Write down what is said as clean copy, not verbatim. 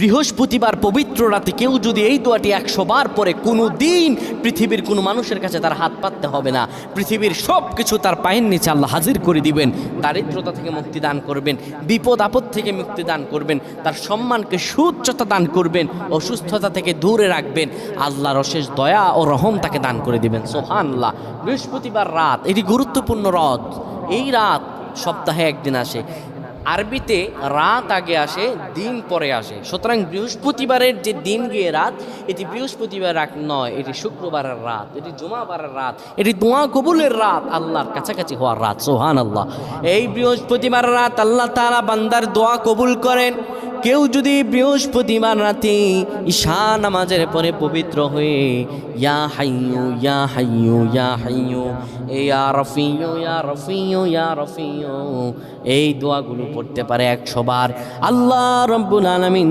বৃহস্পতিবার পবিত্র রাতে কেউ যদি এই দোয়াটি 100 বার পরে কোনো দিন পৃথিবীর কোনো মানুষের কাছে তার হাত পাততে হবে না। পৃথিবীর সব কিছু তার পায়ের নিচে আল্লাহ হাজির করে দিবেন। দারিদ্রতা থেকে মুক্তি দান করবেন, বিপদ আপদ থেকে মুক্তি দান করবেন, তার সম্মানকে সুউচ্চতা দান করবেন, অসুস্থতা থেকে দূরে রাখবেন। আল্লাহর অশেষ দয়া ও রহম তাকে দান করে দিবেন। সুবহানাল্লাহ। বৃহস্পতিবার রাত এটি গুরুত্বপূর্ণ রাত। এই রাত সপ্তাহে একদিন আসে। আরবিতে রাত আগে আসে, দিন পরে আসে। সুতরাং বৃহস্পতিবারের যে দিন গিয়ে রাত, এটি বৃহস্পতিবার রাত নয়, এটি শুক্রবারের রাত, এটি জুমাবারের রাত, এটি দোয়া কবুলের রাত, আল্লাহর কাছাকাছি হওয়ার রাত। সুবহানাল্লাহ। এই বৃহস্পতিবার রাত আল্লাহ তাআলা বান্দার দোয়া কবুল করেন। কেউ যদি বৃহস্পতিবার রাতে ঈশা নামাজের পরে পবিত্র হয়ে ইয়া হাইয়ু ইয়া হাইয়ু ইয়া হাইয়ু ইয়া রফিয়ু ইয়া রফিয়ু ইয়া রফিয়ু এই দোয়াগুলো পড়তে পারে 100 বার, আল্লাহ রাব্বুল আলামিন